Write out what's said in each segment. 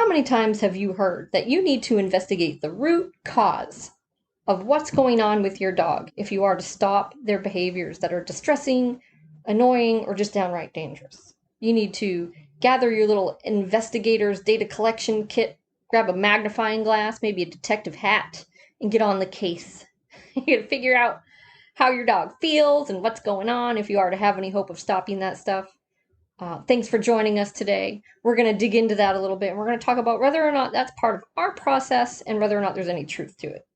How many times have you heard that you need to investigate the root cause of what's going on with your dog if you are to stop their behaviors that are distressing, annoying, or just downright dangerous? You need to gather your little investigator's data collection kit, grab a magnifying glass, maybe a detective hat, and get on the case. You gotta figure out how your dog feels and what's going on if you are to have any hope of stopping that stuff. Thanks for joining us today. We're going to dig into that a little bit, and we're going to talk about whether or not that's part of our process and whether or not there's any truth to it.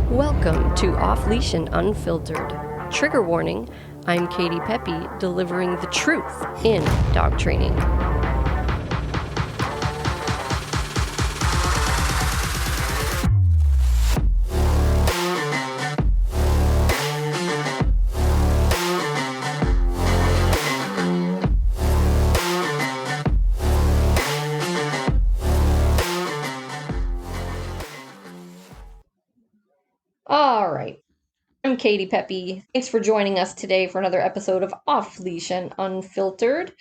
Welcome to Off Leash and Unfiltered. Trigger warning, I'm Katie Pepe, delivering the truth in dog training. All right. I'm Katie Pepe. Thanks for joining us today for another episode of Off Leash and Unfiltered.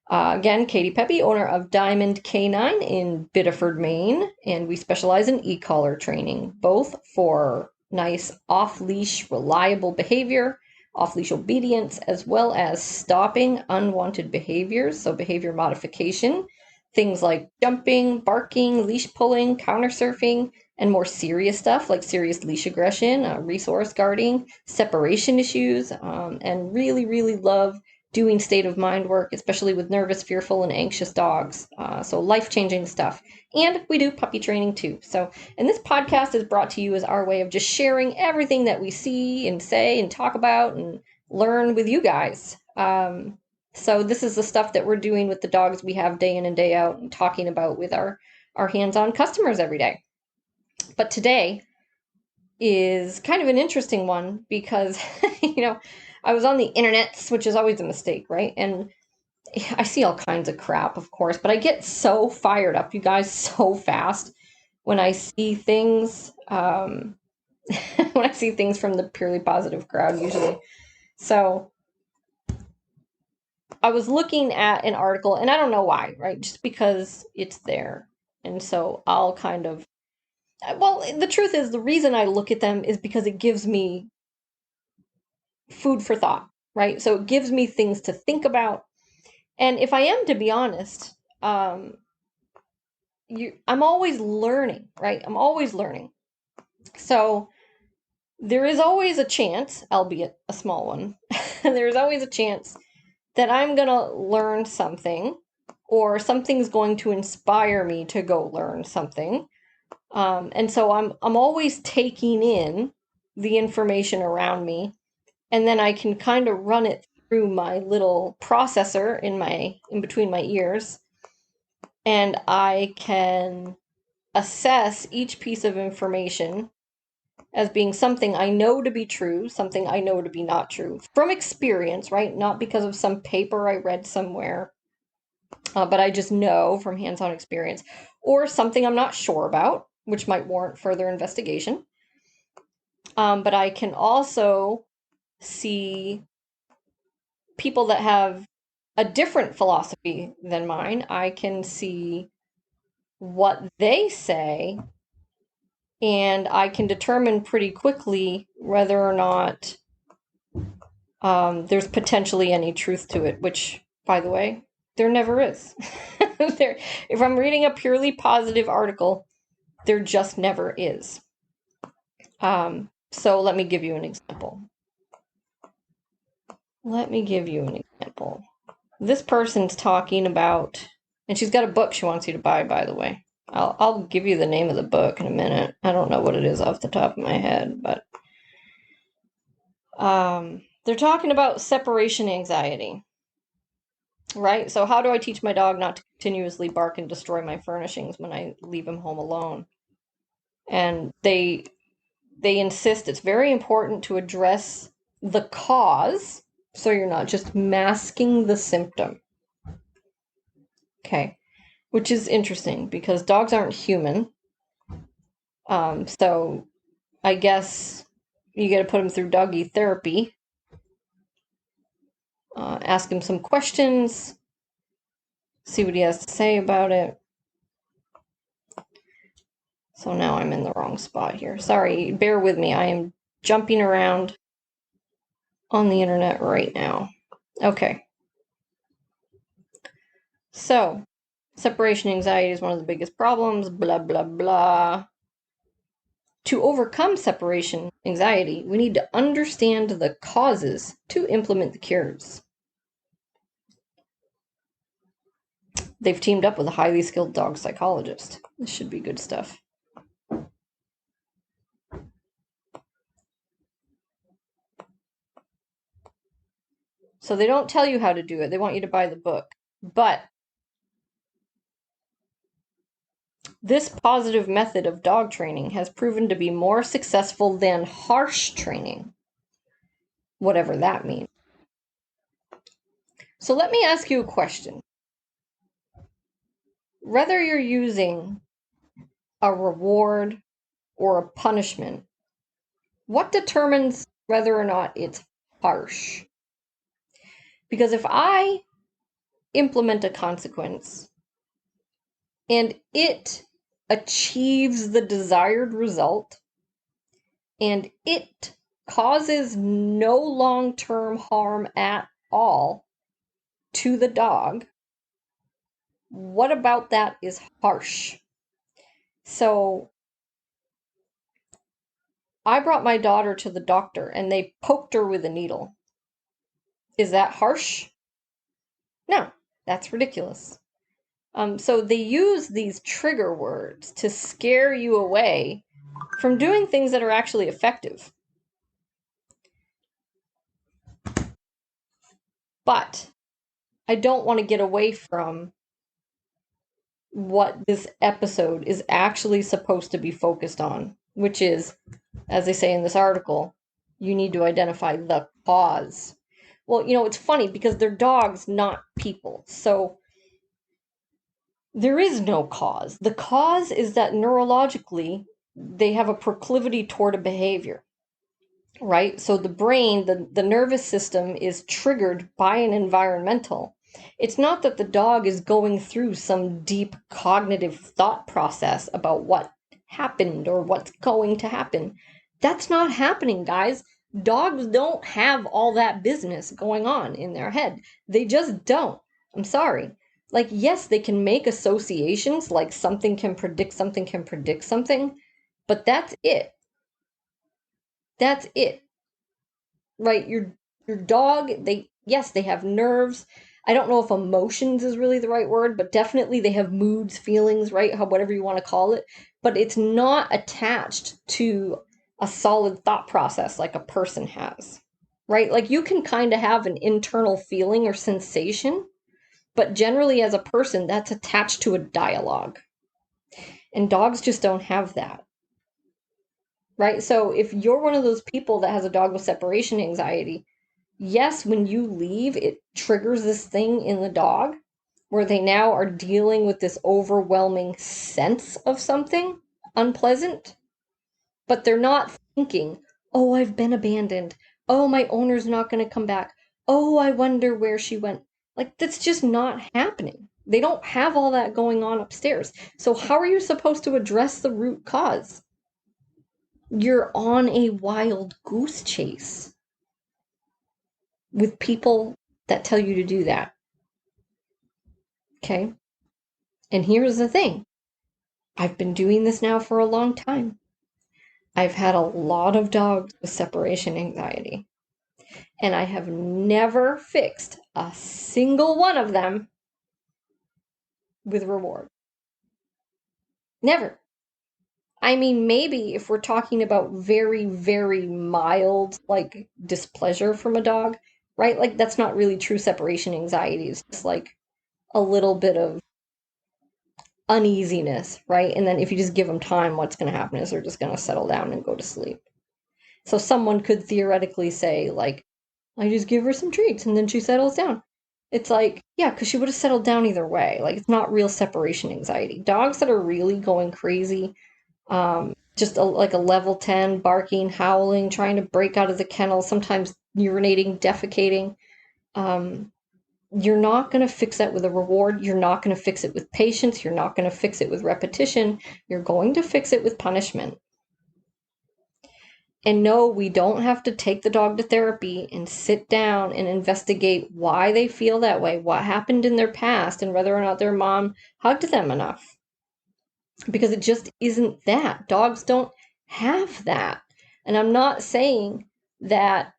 Again, Katie Pepe, owner of Diamond K9 in Biddeford, Maine, and we specialize in e-collar training, both for nice off-leash, reliable behavior, off-leash obedience, as well as stopping unwanted behaviors, so behavior modification, things like jumping, barking, leash pulling, counter surfing, and more serious stuff like serious leash aggression, resource guarding, separation issues, and really love doing state of mind work, especially with nervous, fearful, and anxious dogs. So life-changing stuff. And we do puppy training too. And this podcast is brought to you as our way of just sharing everything that we see and say and talk about and learn with you guys. So this is the stuff that we're doing with the dogs we have day in and day out and talking about with our hands-on customers every day. But today is kind of an interesting one because, I was on the internet, which is always a mistake, right? And I see all kinds of crap, of course, but I get so fired up, you guys, so fast when I see things, when I see things from the purely positive crowd, usually. So I was looking at an article, and I don't know why, right? Just because it's there. And so I'll the truth is, the reason I look at them is because it gives me food for thought, right? So it gives me things to think about. And if I am to be honest, I'm always learning, right? I'm always learning. So there is always a chance, albeit a small one, there's always a chance that I'm going to learn something or something's going to inspire me to go learn something. And so I'm always taking in the information around me, and then I can kind of run it through my little processor in between my ears, and I can assess each piece of information as being something I know to be true, something I know to be not true, from experience, right? Not because of some paper I read somewhere, but I just know from hands-on experience, or something I'm not sure about, which might warrant further investigation. But I can also see people that have a different philosophy than mine. I can see what they say, and I can determine pretty quickly whether or not there's potentially any truth to it, which, by the way, there never is. If I'm reading a purely positive article, there just never is. So let me give you an example. This person's talking about, and she's got a book she wants you to buy, by the way. I'll give you the name of the book in a minute. I don't know what it is off the top of my head, but they're talking about separation anxiety, right? So how do I teach my dog not to continuously bark and destroy my furnishings when I leave him home alone? And they insist it's very important to address the cause, so you're not just masking the symptom. Okay, which is interesting because dogs aren't human. So I guess you got to put him through doggy therapy. Ask him some questions, see what he has to say about it. So now I'm in the wrong spot here. Sorry, bear with me. I am jumping around on the internet right now. Okay. So, separation anxiety is one of the biggest problems, blah, blah, blah. To overcome separation anxiety, we need to understand the causes to implement the cures. They've teamed up with a highly skilled dog psychologist. This should be good stuff. So they don't tell you how to do it. They want you to buy the book. But this positive method of dog training has proven to be more successful than harsh training, whatever that means. So let me ask you a question. Whether you're using a reward or a punishment, what determines whether or not it's harsh? Because if I implement a consequence and it achieves the desired result and it causes no long-term harm at all to the dog, what about that is harsh? So I brought my daughter to the doctor and they poked her with a needle. Is that harsh? No, that's ridiculous. So they use these trigger words to scare you away from doing things that are actually effective. But I don't want to get away from what this episode is actually supposed to be focused on, which is, as they say in this article, you need to identify the cause. Well, it's funny because they're dogs, not people. So there is no cause. The cause is that neurologically, they have a proclivity toward a behavior, right? So the brain, the nervous system is triggered by an environmental. It's not that the dog is going through some deep cognitive thought process about what happened or what's going to happen. That's not happening, guys. Dogs don't have all that business going on in their head. They just don't. I'm sorry. Like, yes, they can make associations, like something can predict something can predict something, but that's it. That's it. Right? Your dog, yes, they have nerves. I don't know if emotions is really the right word, but definitely they have moods, feelings, right? Whatever you want to call it. But it's not attached to a solid thought process like a person has. Right? Like you can kind of have an internal feeling or sensation, but generally as a person, that's attached to a dialogue. And dogs just don't have that. Right? So if you're one of those people that has a dog with separation anxiety, yes, when you leave, it triggers this thing in the dog where they now are dealing with this overwhelming sense of something unpleasant, but they're not thinking, oh, I've been abandoned. Oh, my owner's not going to come back. Oh, I wonder where she went. Like, that's just not happening. They don't have all that going on upstairs. So, how are you supposed to address the root cause? You're on a wild goose chase with people that tell you to do that. Okay? And here's the thing. I've been doing this now for a long time. I've had a lot of dogs with separation anxiety. And I have never fixed a single one of them with reward. Never. I mean, maybe if we're talking about very, very mild, like displeasure from a dog, right? Like that's not really true separation anxiety. It's just like a little bit of uneasiness, right? And then if you just give them time, what's going to happen is they're just going to settle down and go to sleep. So someone could theoretically say, like, I just give her some treats and then she settles down. It's like, yeah, because she would have settled down either way. Like, it's not real separation anxiety. Dogs that are really going crazy, just like a level 10, barking, howling, trying to break out of the kennel, sometimes urinating, defecating, You're not going to fix that with a reward. You're not going to fix it with patience. You're not going to fix it with repetition. You're going to fix it with punishment. And no, we don't have to take the dog to therapy and sit down and investigate why they feel that way, what happened in their past, and whether or not their mom hugged them enough. Because it just isn't that. Dogs don't have that. And I'm not saying that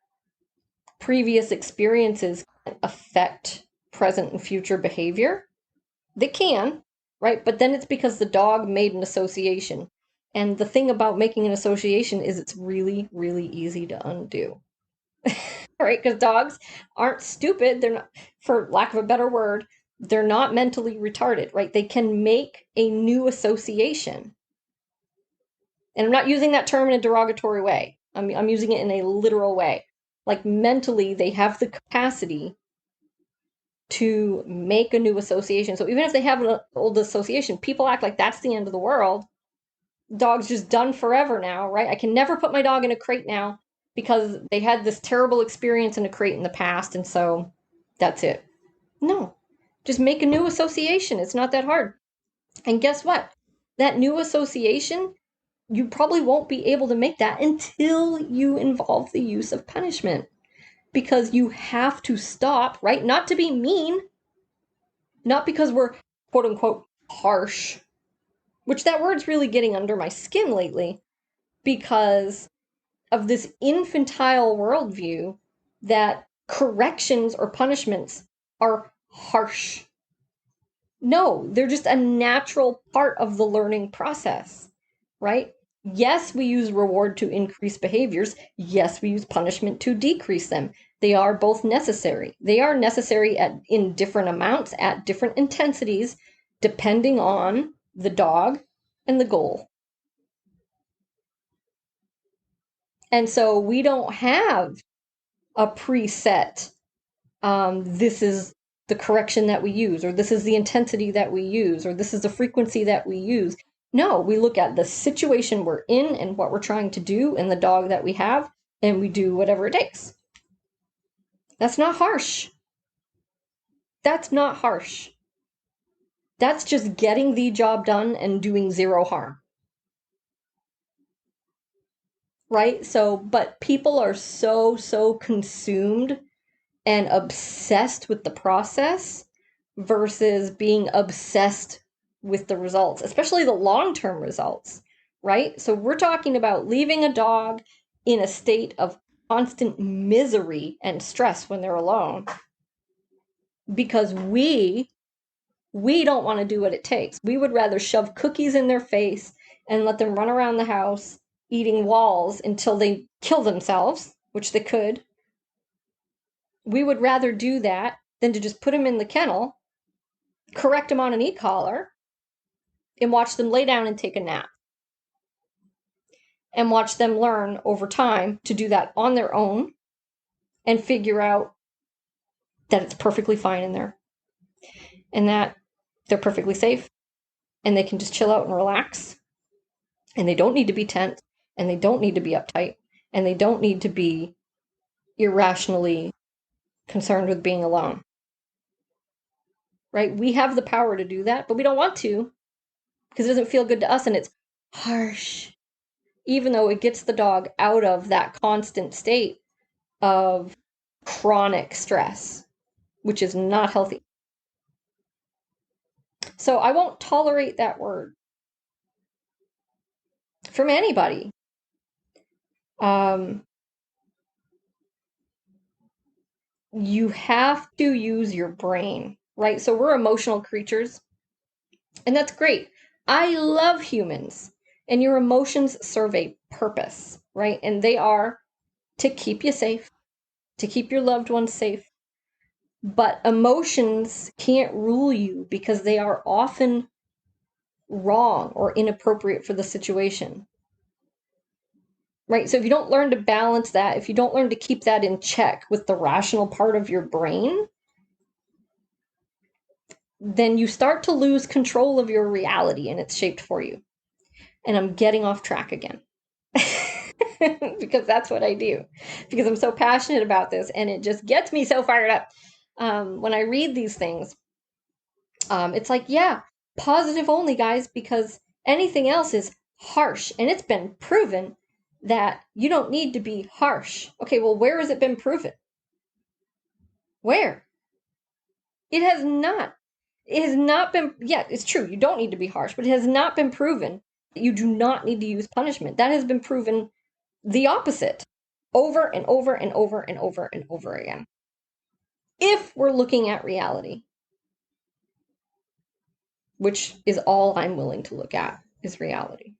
previous experiences can affect present and future behavior. They can, right? But then it's because the dog made an association. And the thing about making an association is it's really, really easy to undo. Right? Because dogs aren't stupid. They're not, for lack of a better word, they're not mentally retarded, right? They can make a new association. And I'm not using that term in a derogatory way. I'm using it in a literal way. Like mentally, they have the capacity to make a new association. So even if they have an old association, people act like that's the end of the world. Dog's just done forever now, right? I can never put my dog in a crate now because they had this terrible experience in a crate in the past, and so that's it. No, just make a new association. It's not that hard. And guess what? That new association, you probably won't be able to make that until you involve the use of punishment. Because you have to stop, right? Not to be mean, not because we're quote unquote harsh, which that word's really getting under my skin lately because of this infantile worldview that corrections or punishments are harsh. No, they're just a natural part of the learning process, right? Yes, we use reward to increase behaviors. Yes, we use punishment to decrease them. They are both necessary. They are necessary in different amounts, at different intensities, depending on the dog and the goal. And so we don't have a preset, this is the correction that we use, or this is the intensity that we use, or this is the frequency that we use. No, we look at the situation we're in and what we're trying to do and the dog that we have, and we do whatever it takes. That's not harsh. That's not harsh. That's just getting the job done and doing zero harm. Right? So, but people are so consumed and obsessed with the process versus being obsessed with the results, especially the long-term results, right? So we're talking about leaving a dog in a state of constant misery and stress when they're alone because we don't want to do what it takes. We would rather shove cookies in their face and let them run around the house eating walls until they kill themselves, which they could. We would rather do that than to just put them in the kennel, correct them on an e-collar, and watch them lay down and take a nap. And watch them learn over time to do that on their own and figure out that it's perfectly fine in there and that they're perfectly safe and they can just chill out and relax and they don't need to be tense and they don't need to be uptight and they don't need to be irrationally concerned with being alone. Right? We have the power to do that, but we don't want to because it doesn't feel good to us and it's harsh. Even though it gets the dog out of that constant state of chronic stress, which is not healthy. So I won't tolerate that word from anybody. You have to use your brain, right? So we're emotional creatures, and that's great. I love humans, and your emotions serve a purpose, right? And they are to keep you safe, to keep your loved ones safe. But emotions can't rule you because they are often wrong or inappropriate for the situation. Right? So if you don't learn to balance that, if you don't learn to keep that in check with the rational part of your brain, then you start to lose control of your reality and it's shaped for you. And I'm getting off track again. Because that's what I do. Because I'm so passionate about this and it just gets me so fired up. when I read these things, it's like, yeah, positive only, guys, because anything else is harsh. And it's been proven that you don't need to be harsh. Okay, well, where has it been proven? Where? It has not. It has not been, yeah, it's true, you don't need to be harsh, but it has not been proven that you do not need to use punishment. That has been proven the opposite over and over and over and over and over again. If we're looking at reality, which is all I'm willing to look at, is reality.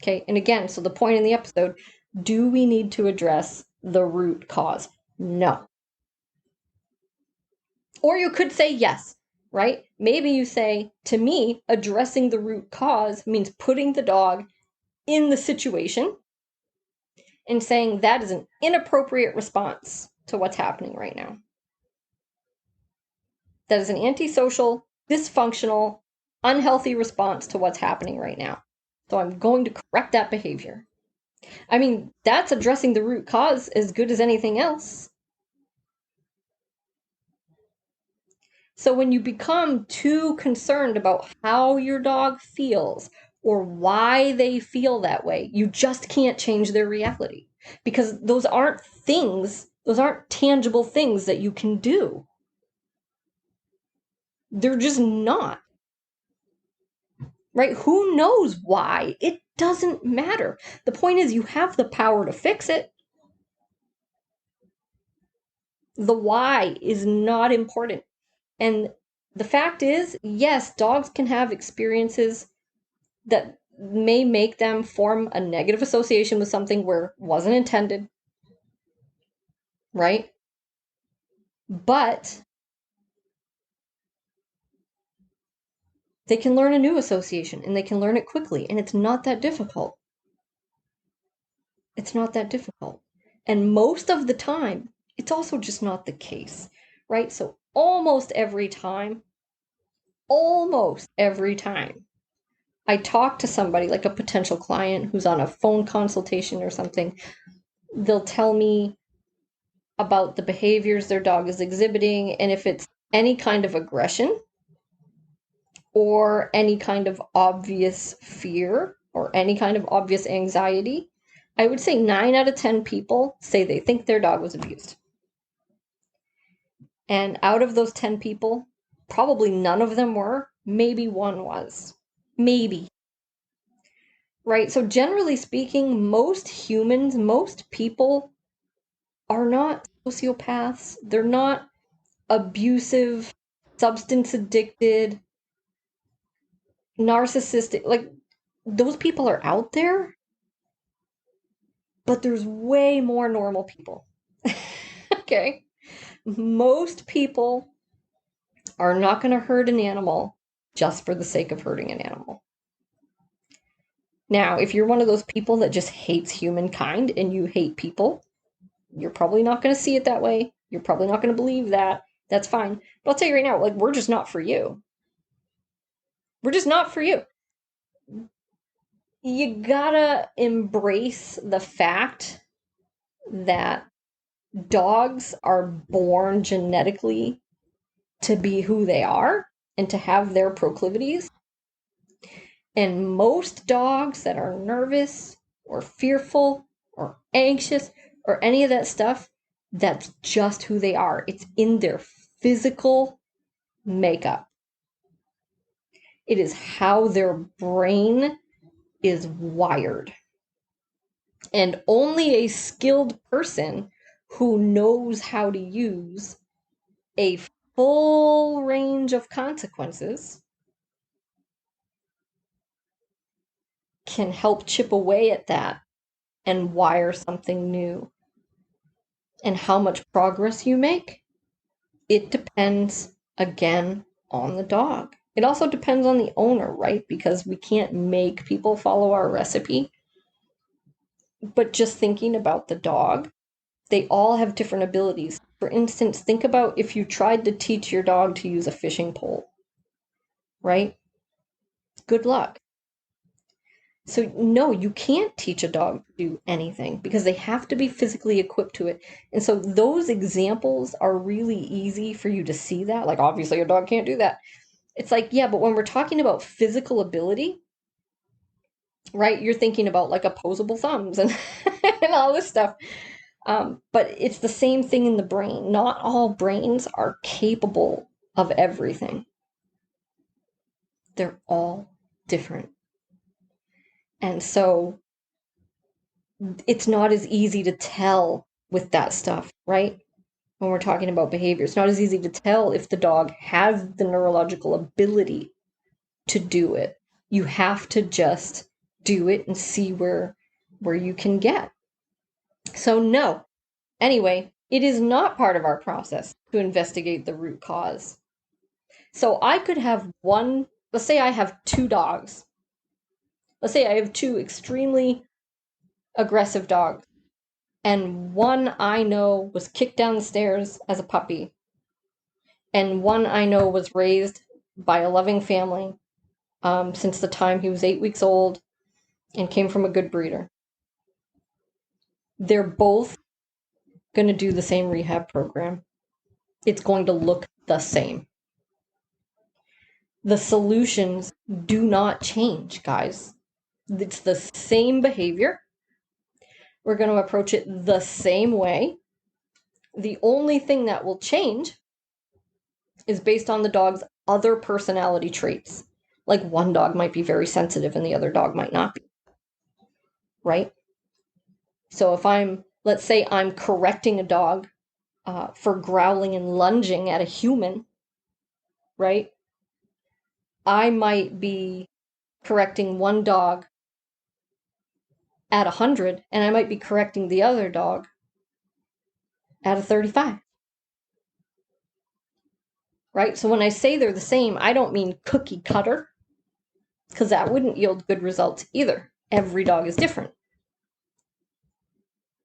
Okay, and again, so the point in the episode, do we need to address the root cause? No. Or you could say yes, right? Maybe you say, to me, addressing the root cause means putting the dog in the situation and saying that is an inappropriate response to what's happening right now. That is an antisocial, dysfunctional, unhealthy response to what's happening right now. So I'm going to correct that behavior. I mean, that's addressing the root cause as good as anything else. So when you become too concerned about how your dog feels or why they feel that way, you just can't change their reality. Because those aren't things, those aren't tangible things that you can do. They're just not. Right? Who knows why? It doesn't matter. The point is, you have the power to fix it. The why is not important. And the fact is, yes, dogs can have experiences that may make them form a negative association with something where it wasn't intended, right? But they can learn a new association and they can learn it quickly, and it's not that difficult. It's not that difficult. And most of the time, it's also just not the case, right? So almost every time, I talk to somebody, like a potential client who's on a phone consultation or something, they'll tell me about the behaviors their dog is exhibiting, and if it's any kind of aggression or any kind of obvious fear or any kind of obvious anxiety, I would say 9 out of 10 people say they think their dog was abused. And out of those 10 people, probably none of them were, maybe one was. Maybe. Right? So generally speaking, most humans, most people are not sociopaths. They're not abusive, substance addicted, narcissistic. Like, those people are out there, but there's way more normal people. Okay? Most people are not going to hurt an animal just for the sake of hurting an animal. Now, if you're one of those people that just hates humankind and you hate people, you're probably not going to see it that way. You're probably not going to believe that. That's fine. But I'll tell you right now, like, we're just not for you. We're just not for you. You gotta embrace the fact that dogs are born genetically to be who they are and to have their proclivities. And most dogs that are nervous or fearful or anxious or any of that stuff, that's just who they are. It's in their physical makeup. It is how their brain is wired. And only a skilled person who knows how to use a full range of consequences can help chip away at that and wire something new. And how much progress you make, it depends, again, on the dog. It also depends on the owner, right? Because we can't make people follow our recipe. But just thinking about the dog, they all have different abilities. For instance, think about if you tried to teach your dog to use a fishing pole, right? Good luck. So, no, you can't teach a dog to do anything because they have to be physically equipped to it. And so, those examples are really easy for you to see that. Like, obviously, a dog can't do that. It's like, yeah, but when we're talking about physical ability, right, you're thinking about like opposable thumbs and, and all this stuff. But it's the same thing in the brain. Not all brains are capable of everything, they're all different. And so, it's not as easy to tell with that stuff, right? When we're talking about behavior, it's not as easy to tell if the dog has the neurological ability to do it. You have to just do it and see where you can get. So no. Anyway, it is not part of our process to investigate the root cause. So I could have one, let's say I have two dogs. Let's say I have two extremely aggressive dogs. And one I know was kicked down the stairs as a puppy, and one I know was raised by a loving family since the time he was 8 weeks old and came from a good breeder. They're both going to do the same rehab program. It's going to look the same. The solutions do not change, guys. It's the same behavior. We're going to approach it the same way. The only thing that will change is based on the dog's other personality traits. Like one dog might be very sensitive and the other dog might not be. Right? So if let's say I'm correcting a dog for growling and lunging at a human, right? I might be correcting one dog at 100 and I might be correcting the other dog at a 35. Right? So when I say they're the same, I don't mean cookie cutter, because that wouldn't yield good results either. Every dog is different.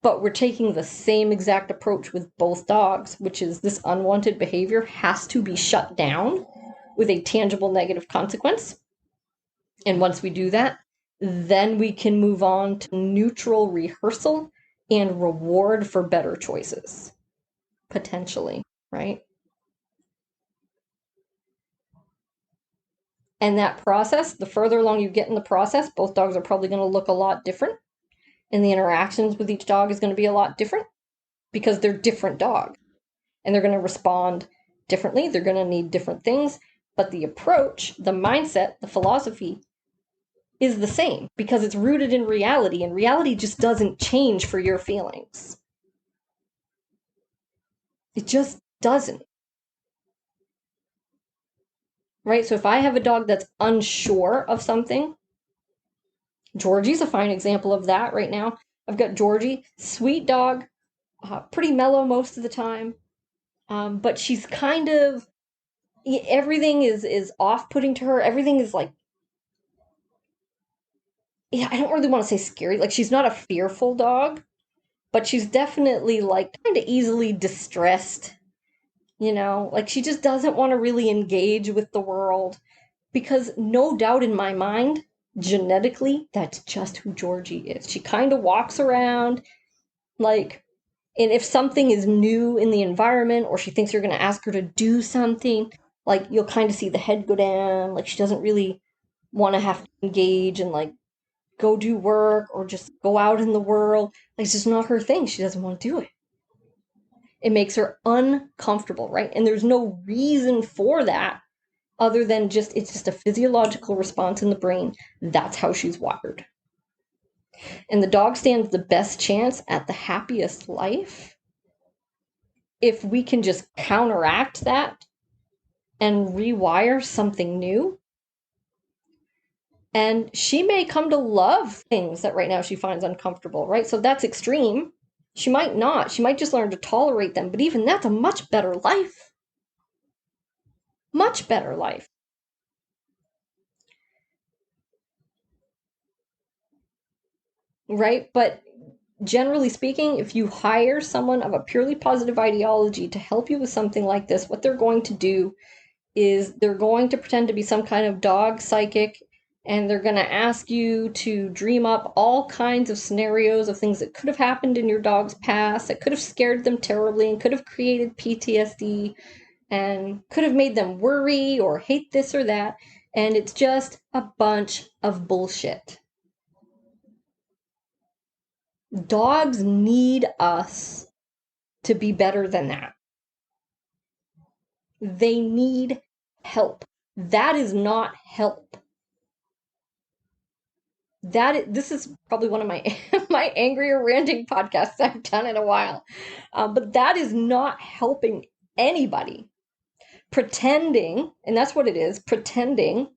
But we're taking the same exact approach with both dogs, which is this unwanted behavior has to be shut down with a tangible negative consequence. And once we do that, then we can move on to neutral rehearsal and reward for better choices, potentially, right? And that process, the further along you get in the process, both dogs are probably going to look a lot different. And the interactions with each dog is going to be a lot different because they're different dogs. And they're going to respond differently. They're going to need different things. But the approach, the mindset, the philosophy is the same because it's rooted in reality. And reality just doesn't change for your feelings. It just doesn't. Right? So if I have a dog that's unsure of something, Georgie's a fine example of that right now. I've got Georgie, sweet dog, pretty mellow most of the time. But she's kind of, everything is off-putting to her. Everything is like, yeah, I don't really want to say scary. Like, she's not a fearful dog, but she's definitely like kind of easily distressed. Like she just doesn't want to really engage with the world because no doubt in my mind, genetically, that's just who Georgie is. She kind of walks around like, and if something is new in the environment or she thinks you're going to ask her to do something, like you'll kind of see the head go down. Like she doesn't really want to have to engage and like go do work or just go out in the world. Like it's just not her thing. She doesn't want to do it. It makes her uncomfortable, right? And there's no reason for that other than it's just a physiological response in the brain. That's how she's wired. And the dog stands the best chance at the happiest life if we can just counteract that and rewire something new. And she may come to love things that right now she finds uncomfortable, right? So that's extreme. She might not. She might just learn to tolerate them. But even that's a much better life. Much better life. Right? But generally speaking, if you hire someone of a purely positive ideology to help you with something like this, what they're going to do is they're going to pretend to be some kind of dog psychic and they're going to ask you to dream up all kinds of scenarios of things that could have happened in your dog's past, that could have scared them terribly and could have created PTSD and could have made them worry or hate this or that. And it's just a bunch of bullshit. Dogs need us to be better than that. They need help. That is not help. This is probably one of my my angrier ranting podcasts I've done in a while. But that is not helping anybody. Pretending, and that's what it is, pretending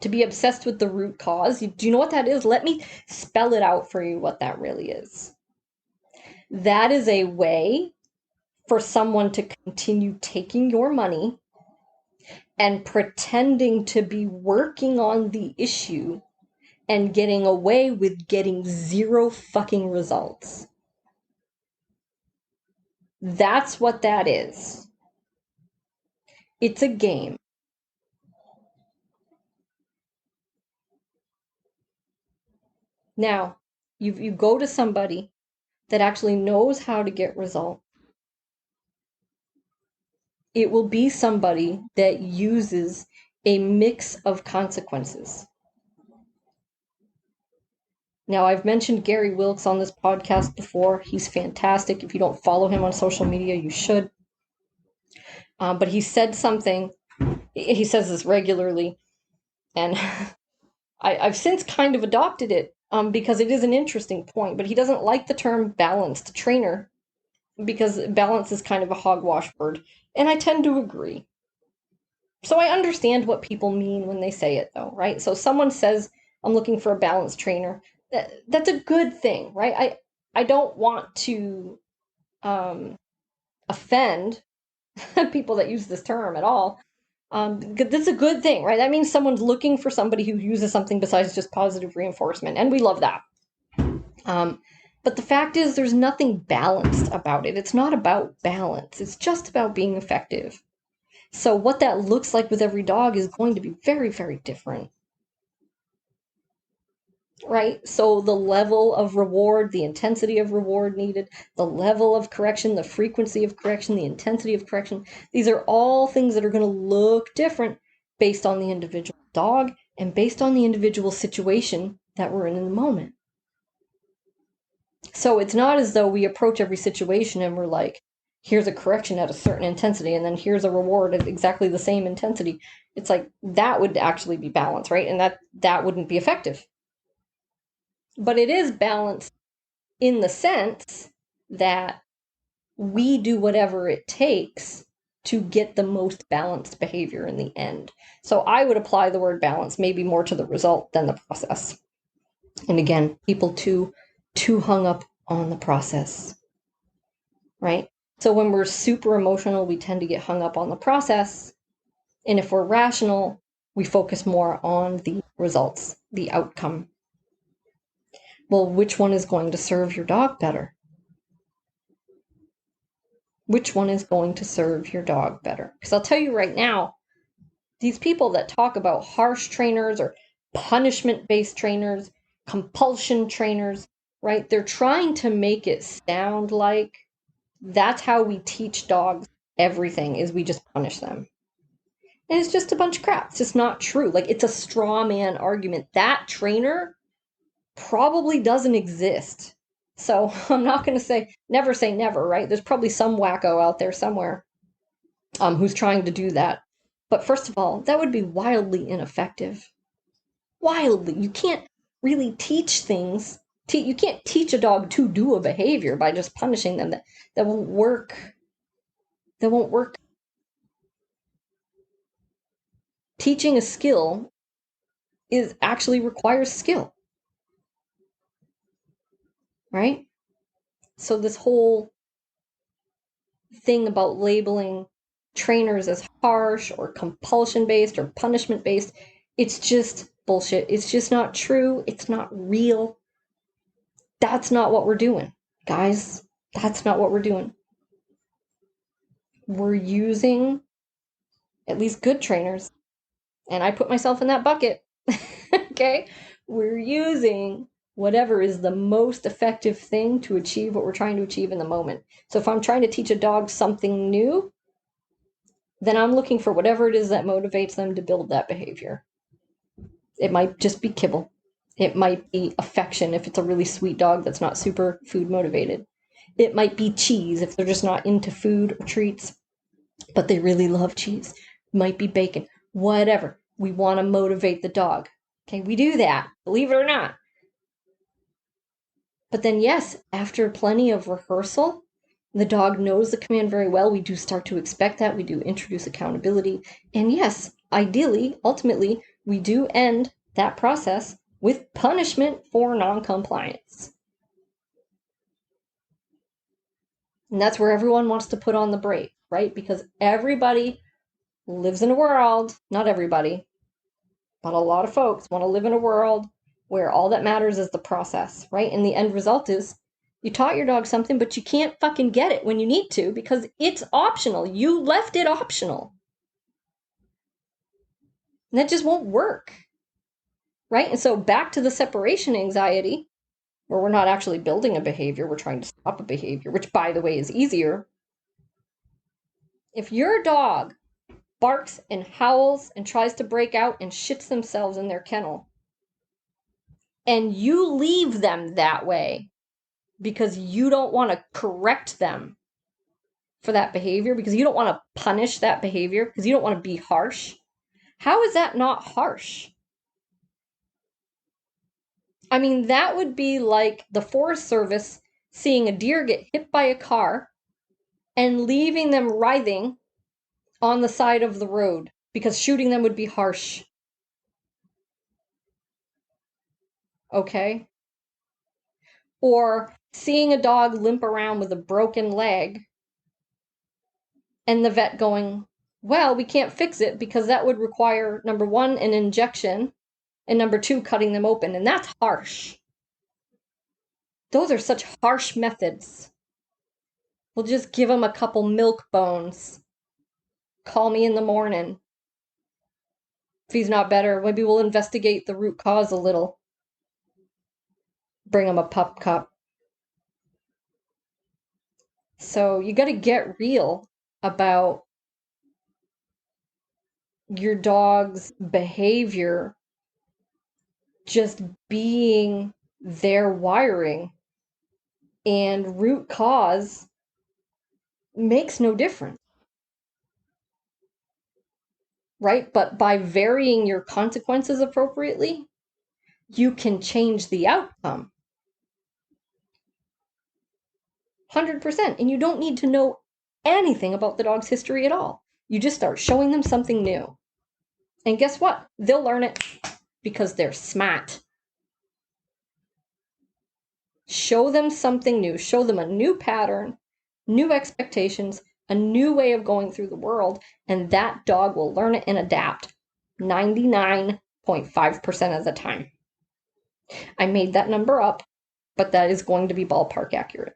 to be obsessed with the root cause. Do you know what that is? Let me spell it out for you what that really is. That is a way for someone to continue taking your money and pretending to be working on the issue and getting away with getting zero fucking results. That's what that is. It's a game. Now, you go to somebody that actually knows how to get results. It will be somebody that uses a mix of consequences. Now, I've mentioned Gary Wilkes on this podcast before. He's fantastic. If you don't follow him on social media, you should. But he said something, he says this regularly, and I've since kind of adopted it because it is an interesting point, but he doesn't like the term balanced trainer because balance is kind of a hogwash word, and I tend to agree. So I understand what people mean when they say it, though, right? So someone says, I'm looking for a balanced trainer. That's a good thing, right? I don't want to offend people that use this term at all. That's a good thing, right? That means someone's looking for somebody who uses something besides just positive reinforcement, and we love that. But the fact is, there's nothing balanced about it. It's not about balance. It's just about being effective. So what that looks like with every dog is going to be very, very different. Right? So the level of reward, the intensity of reward needed, the level of correction, the frequency of correction, the intensity of correction, these are all things that are going to look different based on the individual dog and based on the individual situation that we're in the moment. So it's not as though we approach every situation and we're like, here's a correction at a certain intensity and then here's a reward at exactly the same intensity. It's like that would actually be balance, right? And that wouldn't be effective. But it is balanced in the sense that we do whatever it takes to get the most balanced behavior in the end. So I would apply the word balance maybe more to the result than the process. And again, people too hung up on the process, right? So when we're super emotional, we tend to get hung up on the process. And if we're rational, we focus more on the results, the outcome. Well, which one is going to serve your dog better? Which one is going to serve your dog better? Because I'll tell you right now, these people that talk about harsh trainers or punishment-based trainers, compulsion trainers, right? They're trying to make it sound like that's how we teach dogs everything, is we just punish them. And it's just a bunch of crap. It's just not true. Like, it's a straw man argument. That trainer probably doesn't exist. So I'm not going to say never, right? There's probably some wacko out there somewhere who's trying to do that. But first of all, that would be wildly ineffective. Wildly. You can't really teach things. You can't teach a dog to do a behavior by just punishing them. That won't work. That won't work. Teaching a skill actually requires skill. Right? So this whole thing about labeling trainers as harsh or compulsion-based or punishment-based, it's just bullshit. It's just not true. It's not real. That's not what we're doing, guys. That's not what we're doing. We're using, at least good trainers, and I put myself in that bucket, Okay? We're using whatever is the most effective thing to achieve what we're trying to achieve in the moment. So if I'm trying to teach a dog something new, then I'm looking for whatever it is that motivates them to build that behavior. It might just be kibble. It might be affection if it's a really sweet dog that's not super food motivated. It might be cheese if they're just not into food or treats, but they really love cheese. It might be bacon. Whatever. We want to motivate the dog. Okay, we do that, believe it or not. But then, yes, after plenty of rehearsal, the dog knows the command very well. We do start to expect that. We do introduce accountability. And yes, ideally, ultimately, we do end that process with punishment for noncompliance. And that's where everyone wants to put on the brake, right? Because everybody lives in a world, not everybody, but a lot of folks want to live in a world where all that matters is the process, right? And the end result is you taught your dog something, but you can't fucking get it when you need to because it's optional. You left it optional. And that just won't work, right? And so back to the separation anxiety, where we're not actually building a behavior, we're trying to stop a behavior, which, by the way, is easier. If your dog barks and howls and tries to break out and shits themselves in their kennel, and you leave them that way because you don't want to correct them for that behavior, because you don't want to punish that behavior, because you don't want to be harsh, how is that not harsh? I mean, that would be like the Forest Service seeing a deer get hit by a car and leaving them writhing on the side of the road because shooting them would be harsh. Okay? Or seeing a dog limp around with a broken leg and the vet going, well, we can't fix it because that would require, number one, an injection, and number two, cutting them open. And that's harsh. Those are such harsh methods. We'll just give them a couple milk bones. Call me in the morning. If he's not better, maybe we'll investigate the root cause a little. Bring him a pup cup. So you got to get real about your dog's behavior just being their wiring, and root cause makes no difference, right? But by varying your consequences appropriately, you can change the outcome 100%. And you don't need to know anything about the dog's history at all. You just start showing them something new. And guess what? They'll learn it because they're smart. Show them something new. Show them a new pattern, new expectations, a new way of going through the world, and that dog will learn it and adapt 99.5% of the time. I made that number up, but that is going to be ballpark accurate.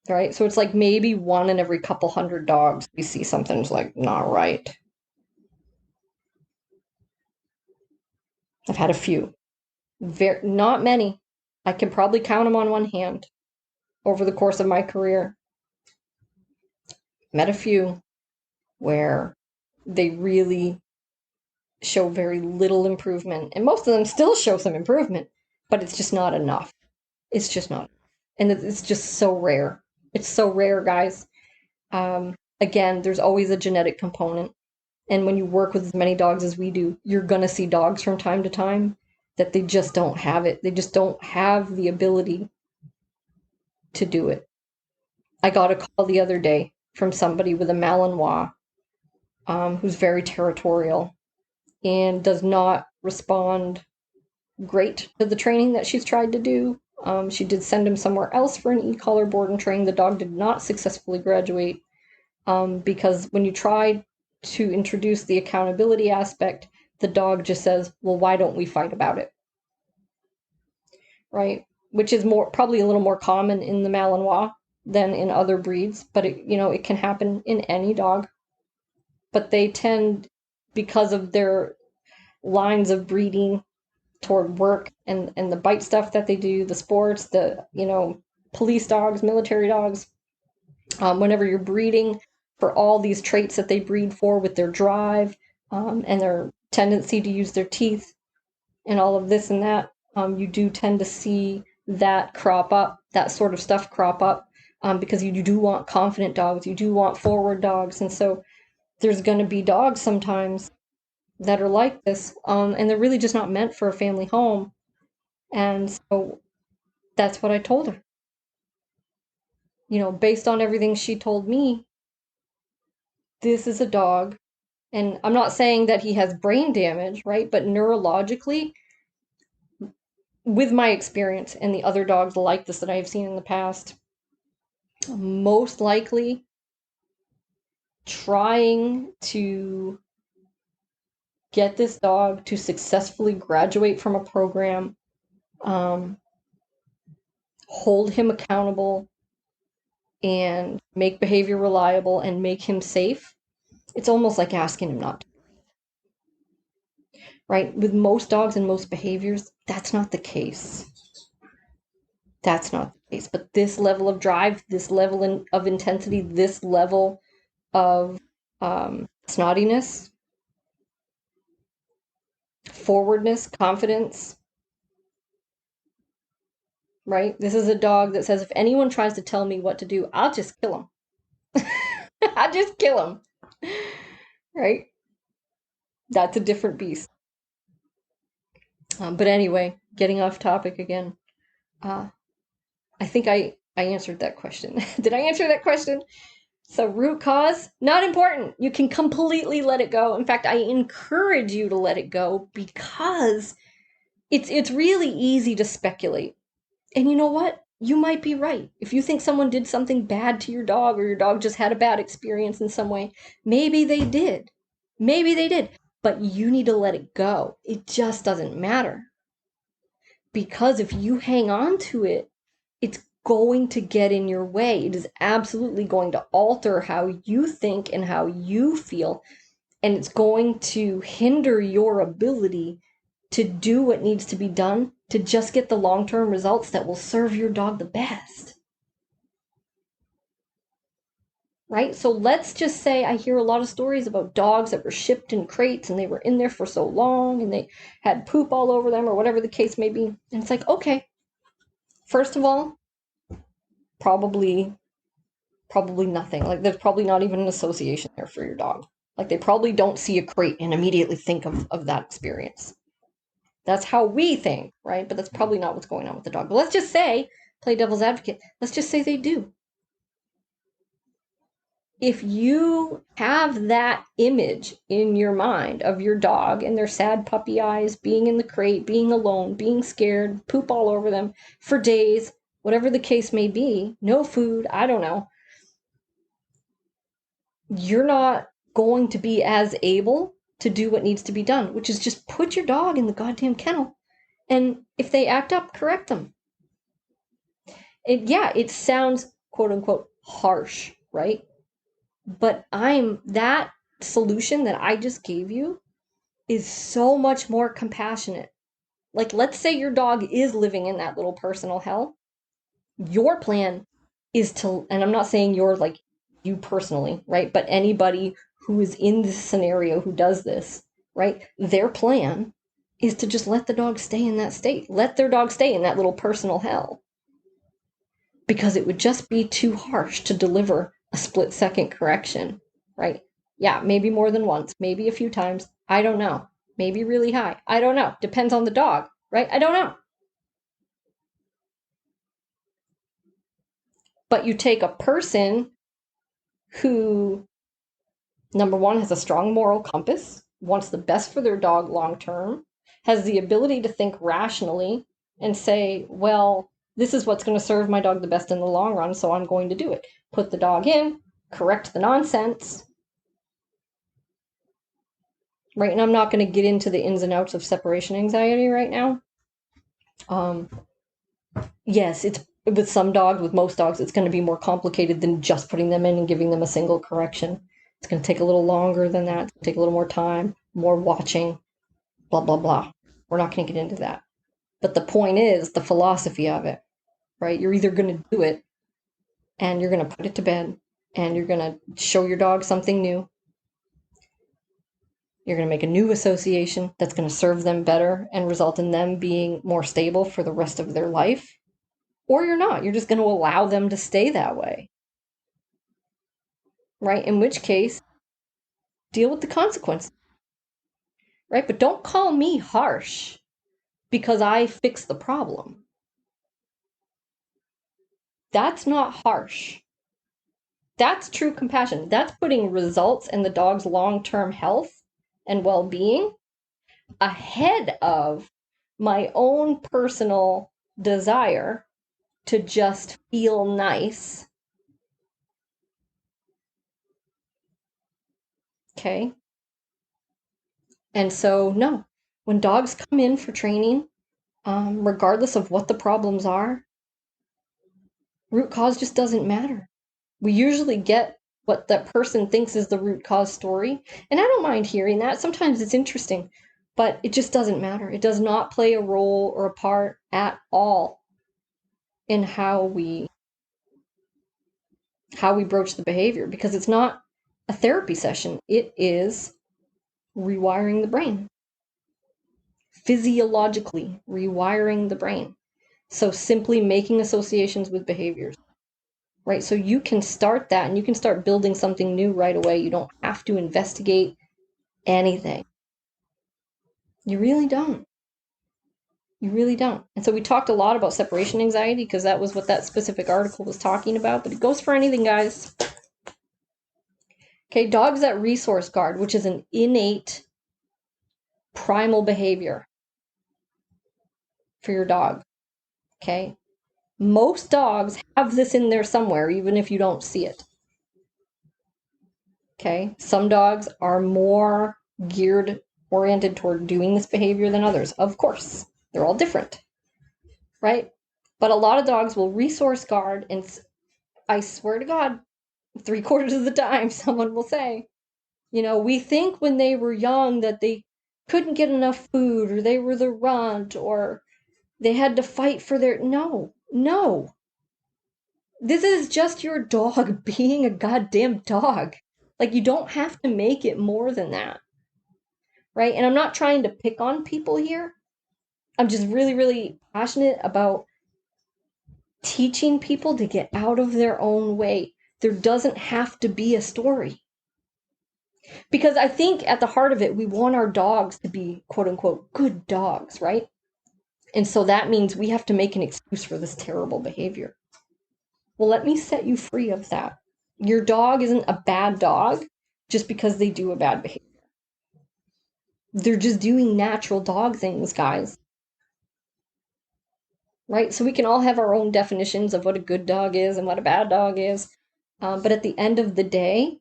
Right? So it's like maybe one in every couple hundred dogs we see something's like not right. I've had a few. Not many. I can probably count them on one hand over the course of my career. Met a few where they really show very little improvement. And most of them still show some improvement, but it's just not enough. It's just not. And it's just so rare. It's so rare, guys. Again, there's always a genetic component. And when you work with as many dogs as we do, you're going to see dogs from time to time that they just don't have it. They just don't have the ability to do it. I got a call the other day from somebody with a Malinois who's very territorial and does not respond great to the training that she's tried to do. She did send him somewhere else for an e-collar board and train. The dog did not successfully graduate because when you try to introduce the accountability aspect, the dog just says, well, why don't we fight about it? Right? Which is probably a little more common in the Malinois than in other breeds, but it can happen in any dog. but they tend, because of their lines of breeding toward work and the bite stuff that they do, the sports, the, police dogs, military dogs, whenever you're breeding for all these traits that they breed for with their drive, and their tendency to use their teeth and all of this and that, you do tend to see that crop up, that sort of stuff crop up, because you do want confident dogs, you do want forward dogs. And so there's going to be dogs sometimes that are like this, and they're really just not meant for a family home. And so that's what I told her. Based on everything she told me, this is a dog. And I'm not saying that he has brain damage, right? But neurologically, with my experience and the other dogs like this that I've seen in the past, most likely trying to get this dog to successfully graduate from a program, hold him accountable, and make behavior reliable and make him safe, it's almost like asking him not to. Right? With most dogs and most behaviors, that's not the case. That's not the case. But this level of drive, this level of intensity, this level of snottiness, forwardness, confidence, right? This is a dog that says, if anyone tries to tell me what to do, I'll just kill him. I'll just kill him. Right? That's a different beast. But anyway, getting off topic again. I think I answered that question. Did I answer that question? So root cause, not important. You can completely let it go. In fact, I encourage you to let it go, because it's really easy to speculate. And you know what? You might be right. If you think someone did something bad to your dog, or your dog just had a bad experience in some way, maybe they did. Maybe they did. But you need to let it go. It just doesn't matter. Because if you hang on to it, it's going to get in your way. It is absolutely going to alter how you think and how you feel. And it's going to hinder your ability to do what needs to be done to just get the long-term results that will serve your dog the best. Right? So let's just say I hear a lot of stories about dogs that were shipped in crates and they were in there for so long and they had poop all over them or whatever the case may be. And it's like, okay, first of all, probably nothing. Like, there's probably not even an association there for your dog. Like, they probably don't see a crate and immediately think of that experience. That's how we think, right? But that's probably not what's going on with the dog. But let's just say, play devil's advocate, let's just say they do. If you have that image in your mind of your dog and their sad puppy eyes, being in the crate, being alone, being scared, poop all over them for days, whatever the case may be, no food, I don't know, you're not going to be as able to do what needs to be done, which is just put your dog in the goddamn kennel. And if they act up, correct them. It sounds quote unquote harsh, right? But that solution that I just gave you is so much more compassionate. Like, let's say your dog is living in that little personal hell. Your plan is to, and I'm not saying you're like you personally, right? But anybody who is in this scenario who does this, right? Their plan is to just let the dog stay in that state. Let their dog stay in that little personal hell. Because it would just be too harsh to deliver a split-second correction, right? Yeah, maybe more than once, maybe a few times. I don't know. Maybe really high. I don't know. Depends on the dog, right? I don't know. But you take a person who, number one, has a strong moral compass, wants the best for their dog long term, has the ability to think rationally and say, well, this is what's going to serve my dog the best in the long run, so I'm going to do it. Put the dog in, correct the nonsense, right? And I'm not going to get into the ins and outs of separation anxiety right now. Yes, it's with some dogs, with most dogs, it's going to be more complicated than just putting them in and giving them a single correction. It's going to take a little longer than that. It's going to take a little more time, more watching, blah, blah, blah. We're not going to get into that. But the point is the philosophy of it, right? You're either going to do it and you're going to put it to bed and you're going to show your dog something new. You're going to make a new association that's going to serve them better and result in them being more stable for the rest of their life. Or you're not. You're just going to allow them to stay that way. Right? In which case, deal with the consequences. Right? But don't call me harsh because I fix the problem. That's not harsh. That's true compassion. That's putting results in the dog's long-term health and well-being ahead of my own personal desire to just feel nice. Okay? And so, no, when dogs come in for training, regardless of what the problems are, root cause just doesn't matter. We usually get what that person thinks is the root cause story. And I don't mind hearing that. Sometimes it's interesting, but it just doesn't matter. It does not play a role or a part at all in how we broach the behavior, because it's not a therapy session. It is rewiring the brain. Physiologically rewiring the brain. So simply making associations with behaviors. Right? So you can start that and you can start building something new right away. You don't have to investigate anything. You really don't. You really don't. And so we talked a lot about separation anxiety because that was what that specific article was talking about, but it goes for anything, guys. Okay, dogs that resource guard, which is an innate primal behavior for your dog. Okay? Most dogs have this in there somewhere, even if you don't see it. Okay? Some dogs are more oriented toward doing this behavior than others. Of course, they're all different, right? But a lot of dogs will resource guard, and I swear to God, 3/4 of the time, someone will say, we think when they were young that they couldn't get enough food, or they were the runt, or they had to fight for their... No. This is just your dog being a goddamn dog. Like, you don't have to make it more than that. Right? And I'm not trying to pick on people here. I'm just really, really passionate about teaching people to get out of their own way. There doesn't have to be a story. Because I think at the heart of it, we want our dogs to be, quote unquote, good dogs, right? And so that means we have to make an excuse for this terrible behavior. Well, let me set you free of that. Your dog isn't a bad dog just because they do a bad behavior. They're just doing natural dog things, guys. Right? So we can all have our own definitions of what a good dog is and what a bad dog is. But at the end of the day,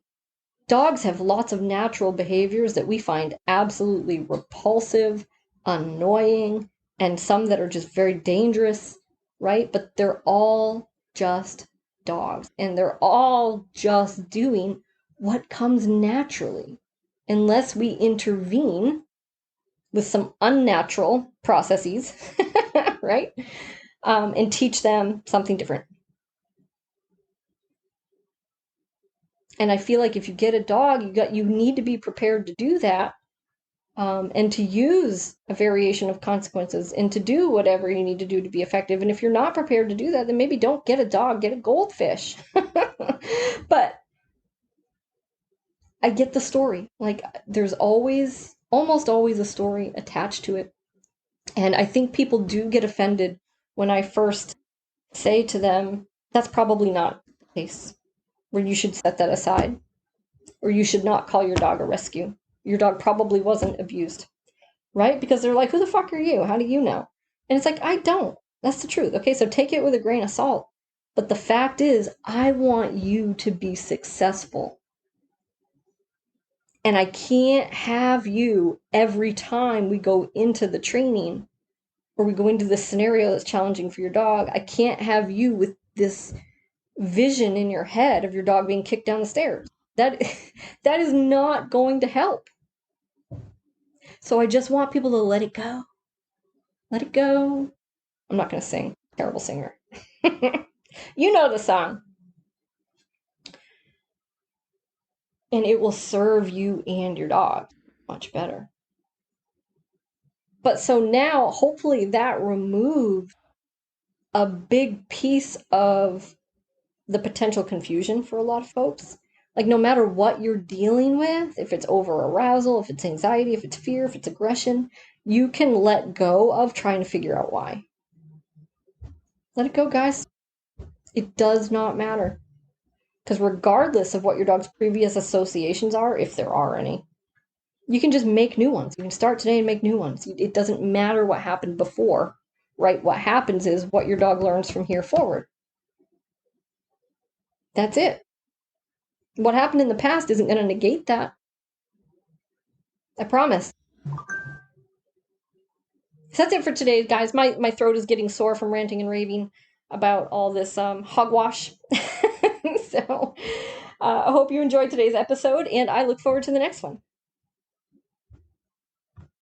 dogs have lots of natural behaviors that we find absolutely repulsive, annoying, and some that are just very dangerous, right? But they're all just dogs, and they're all just doing what comes naturally, unless we intervene with some unnatural processes, right? And teach them something different. And I feel like if you get a dog, you need to be prepared to do that, and to use a variation of consequences and to do whatever you need to do to be effective. And if you're not prepared to do that, then maybe don't get a dog, get a goldfish. But I get the story. Like, there's almost always a story attached to it. And I think people do get offended when I first say to them, that's probably not the case, where you should set that aside, or you should not call your dog a rescue. Your dog probably wasn't abused, right? Because they're like, who the fuck are you? How do you know? And it's like, I don't. That's the truth. Okay, so take it with a grain of salt. But the fact is, I want you to be successful. And I can't have you every time we go into the training or we go into the scenario that's challenging for your dog. I can't have you with this vision in your head of your dog being kicked down the stairs. That that is not going to help. So I just want people to let it go. Let it go. I'm not going to sing. Terrible singer. You know the song. And it will serve you and your dog much better. But so now, hopefully, that removes a big piece of the potential confusion for a lot of folks. Like, no matter what you're dealing with, if it's over arousal, if it's anxiety, if it's fear, if it's aggression, you can let go of trying to figure out why. Let it go, guys. It does not matter. Because regardless of what your dog's previous associations are, if there are any, you can just make new ones. You can start today and make new ones. It doesn't matter what happened before, right? What happens is what your dog learns from here forward. That's it. What happened in the past isn't going to negate that. I promise. So that's it for today, guys. My throat is getting sore from ranting and raving about all this hogwash. So I hope you enjoyed today's episode, and I look forward to the next one.